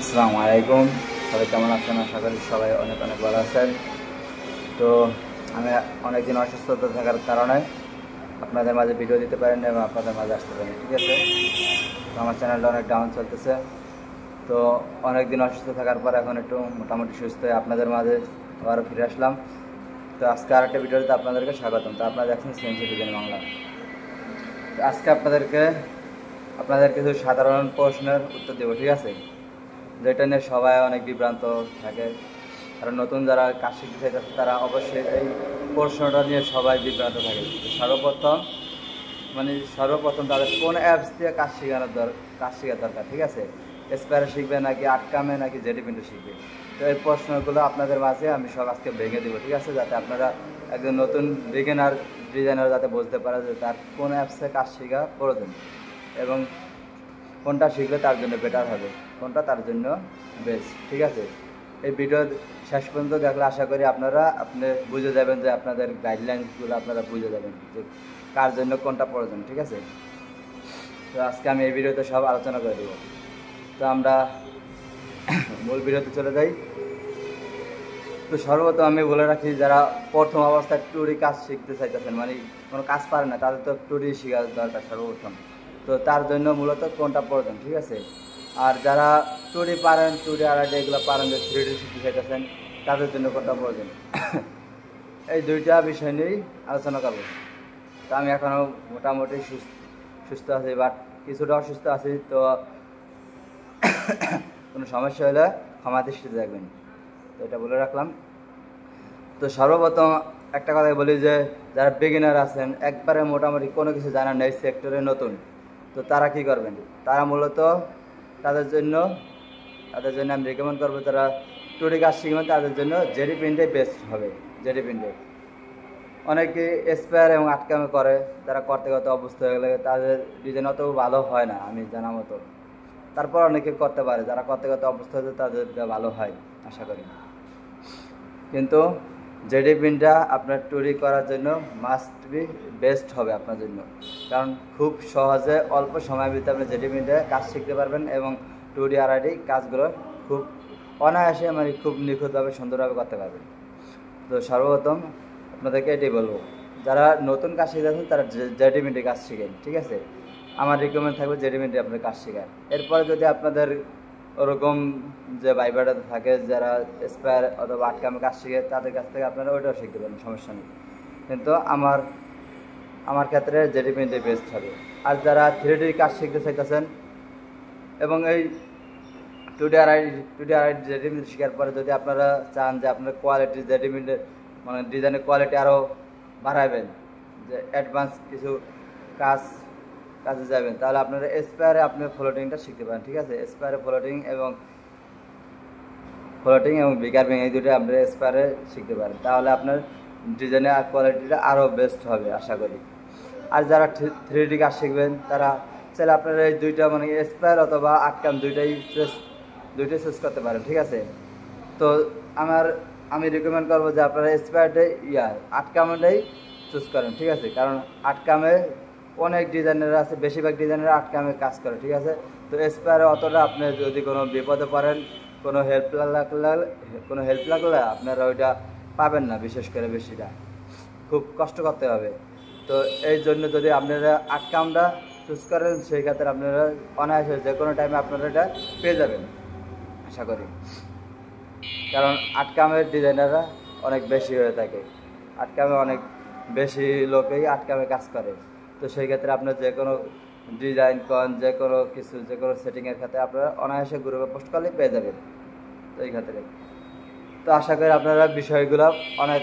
আসসালামু আলাইকুম। সবাই কেমন আছেন? আশা করি সবাই অনেক অনেক ভালো আছেন। তো আমি অনেকদিন অসুস্থতা থাকার কারণে আপনাদের মাঝে ভিডিও দিতে পারেন এবং আপনাদের মাঝে আসতে পারেন, ঠিক আছে। তো আমার চ্যানেলটা অনেক ডাউন চলতেছে। তো অনেকদিন অসুস্থ থাকার পর এখন একটু মোটামুটি সুস্থ হয়ে আপনাদের মাঝে আবারও ফিরে আসলাম। তো আজকে আরেকটা ভিডিওতে আপনাদেরকে স্বাগতম। তো আপনারা দেখছেন সিএনসি ডিজাইন বাংলা। তো আজকে আপনাদের কিছু সাধারণ প্রশ্নের উত্তর দেবো, ঠিক আছে, যেটা নিয়ে সবাই অনেক বিভ্রান্ত থাকে। আর নতুন যারা কাজ শিখতে চাইতেছে তারা অবশ্যই এই প্রশ্নটা নিয়ে সবাই বিভ্রান্ত থাকে। সর্বপ্রথম তাদের কোন অ্যাপস দিয়ে কাজ শেখার দরকার, ঠিক আছে। এসপায়ারে শিখবে নাকি আটকামে নাকি জেডি পিন্টু শিখবে? তো এই প্রশ্নগুলো আপনাদের মাঝে আমি সব আজকে ভেঙে দেবো, ঠিক আছে, যাতে আপনারা একজন নতুন বিগিনার ডিজাইনার যাতে বুঝতে পারে যে তার কোন অ্যাপসে কাজ শেখা প্রয়োজন এবং কোনটা শিখলে তার জন্য বেটার হবে, কোনটা তার জন্য বেস্ট, ঠিক আছে। এই ভিডিও শেষ পর্যন্ত দেখলে আশা করি আপনি বুঝে যাবেন যে আপনাদের গাইডলাইনসগুলো আপনারা বুঝে যাবেন যে কার জন্য কোনটা প্রয়োজন, ঠিক আছে। তো আজকে আমি এই ভিডিওতে সব আলোচনা করে দেবো। তো আমরা মূল ভিডিওতে চলে যাই। তো সর্বপ্রথম আমি বলে রাখি, যারা প্রথম অবস্থায় টুরি কাজ শিখতে চাইতেছেন, মানে কোনো কাজ পারে না, তাদের তো টুরি শেখা দরকার সর্বপ্রথম। তো তার জন্য মূলত কোনটা প্রয়োজন, ঠিক আছে। আর যারা টুরি পারেন, টুরি আড়াইডি এগুলো পারেন, যে 3D শিখতে চাইতেছেন, তাদের জন্য কোনটা প্রয়োজন, এই দুইটা বিষয় নিয়েই আলোচনা করব। তো আমি এখনও মোটামুটি সুস্থ আছি, বাট কিছুটা অসুস্থ আছি। তো কোনো সমস্যা হলে ক্ষমা দৃষ্টিতে দেখবেন। তো এটা বলে রাখলাম। তো সর্বপ্রথম একটা কথাই বলি যে যারা বিগিনার আছেন, একবারে মোটামুটি কোনো কিছু জানার নেই, সেক্টরে নতুন, তো তারা কি করবেন? তারা মূলত তাদের জন্য আমি রেকমেন্ড করবো, তারা টুরি কাজ শিখবেন, তাদের জন্য জেডি প্রিন্টে বেস্ট হবে। জেডি প্রিন্টে অনেকে এসপায়ার এবং আটকামে করে, তারা করতে অবস্থা হয়ে গেলে তাদের ডিজাইন অত ভালো হয় না আমি জানা মতো। তারপর অনেকে করতে পারে, যারা করতে অবস্থা হয়েছে তাদের ভালো হয় আশা করি। কিন্তু জেডি প্রিন্টটা আপনার টুরি করার জন্য মাস্ট বি বেস্ট হবে আপনার জন্য, কারণ খুব সহজে অল্প সময়ের ভিতরে আপনি জেডি প্রিন্টে কাজ শিখতে পারবেন এবং টুরি আড়াইডি কাজগুলো খুব অনায়াসে, মানে খুব নিখুঁতভাবে সুন্দরভাবে করতে পারবেন। তো সর্বপ্রথম আপনাদেরকে এটাই বলবো, যারা নতুন কাজ শিখেছেন তারা জেডি প্রিন্টে কাজ শিখেন, ঠিক আছে। আমার রিকমেন্ড থাকবে জেডি প্রিন্টে আপনার কাজ শেখার। এরপরে যদি আপনাদের ওরকম যে ভাইবাটাতে থাকে যারা এসপায়ার অথবা আটকামে কাজ শিখে, তাদের কাছ থেকে আপনারা ওইটাও শিখতে পারেন, সমস্যা নেই। কিন্তু আমার ক্ষেত্রে জেডি প্রিন্টে বেস্ট হবে। আর যারা 3D কাজ শিখতে চাইতেছেন এবং এই টুডি আর জেডি প্রিন্ট শেখার পরে যদি আপনারা চান যে আপনার কোয়ালিটি জেডি প্রিন্টের মানে ডিজাইনের কোয়ালিটি আরও বাড়াবেন, যে অ্যাডভান্স কিছু কাজে যাবেন, তাহলে আপনারা এসপায়ারে আপনার ফ্লোটিংটা শিখতে পারেন, ঠিক আছে। এসপায়ারে ফ্লোটিং এবং বিকারবিং এই দুটো আপনারা এসপায়ারে শিখতে পারেন, তাহলে আপনার ডিজাইনের কোয়ালিটিটা আরও বেস্ট হবে আশা করি। আর যারা 3D কাজ শিখবেন তারা চাইলে আপনারা এই দুইটা মানে এসপায়ার অথবা আটকাম দুইটাই চুজ করতে পারেন, ঠিক আছে। তো আমি রিকমেন্ড করবো যে আপনারা এসপায়ারটাই আটকামটাই চুজ করেন, ঠিক আছে। কারণ আটকামে অনেক ডিজাইনার আছে, বেশিরভাগ ডিজাইনার আটকামে কাজ করে, ঠিক আছে। তো এসপায়ারে অতটা আপনি যদি কোনো বিপদে পড়েন, কোনো হেল্প লাগলে আপনারা ওইটা পাবেন না, বিশেষ করে বেশিটা খুব কষ্ট করতে হবে। তো এই জন্য যদি আপনারা আটকামটা চুজ করেন, সেই ক্ষেত্রে আপনারা অনায়াসে যে কোনো টাইমে আপনারা এটা পেয়ে যাবেন আশা করি। কারণ আটকামের ডিজাইনাররা অনেক বেশি হয়ে থাকে, আটকামে অনেক বেশি লোকেই আটকামে কাজ করে। তো সেই ক্ষেত্রে আপনার যে কোনো ডিজাইন যে কোনো সেটিংয়ের ক্ষেত্রে আপনারা অনায়াসে গ্রুপে পোস্ট করলে পেয়ে যাবেন। তো এই ক্ষেত্রে তো আশা করি আপনারা বিষয়গুলো অনেক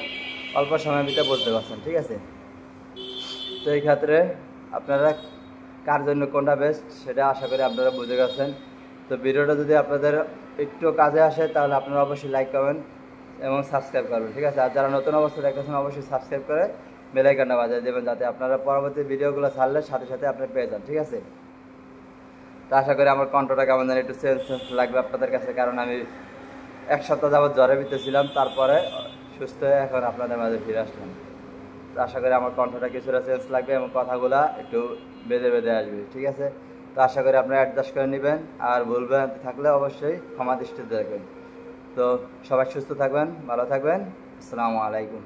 অল্প সময়ের ভিতরে বুঝতে পারছেন, ঠিক আছে। তো এই ক্ষেত্রে আপনারা কার জন্য কোনটা বেস্ট সেটা আশা করি আপনারা বুঝে গেছেন। তো ভিডিওটা যদি আপনাদের একটু কাজে আসে তাহলে আপনারা অবশ্যই লাইক করবেন এবং সাবস্ক্রাইব করবেন, ঠিক আছে। আর যারা নতুন অবস্থায় দেখতেছেন অবশ্যই সাবস্ক্রাইব করে বেল আইকনটা বাজিয়ে দেবেন, যাতে আপনারা পরবর্তী ভিডিওগুলো ছাড়লে সাথে সাথে আপনি পেয়ে যান, ঠিক আছে। তো আশা করি আমার কণ্ঠটা কেমন যেন একটু চেঞ্জ লাগবে আপনাদের কাছে, কারণ আমি 1 সপ্তাহ যাবৎ জ্বরের ভিতরে ছিলাম, তারপরে সুস্থ হয়ে এখন আপনাদের মাঝে ফিরে আসলাম। তো আশা করি আমার কণ্ঠটা কিছুটা চেঞ্জ লাগবে এবং কথাগুলো একটু বেঁধে আসবে, ঠিক আছে। তো আশা করি আপনারা অ্যাডজাস্ট করে নেবেন, আর ভুলবেন থাকলে অবশ্যই ক্ষমা দৃষ্টিতে দেখবেন। তো সবাই সুস্থ থাকবেন, ভালো থাকবেন। আসসালামু আলাইকুম।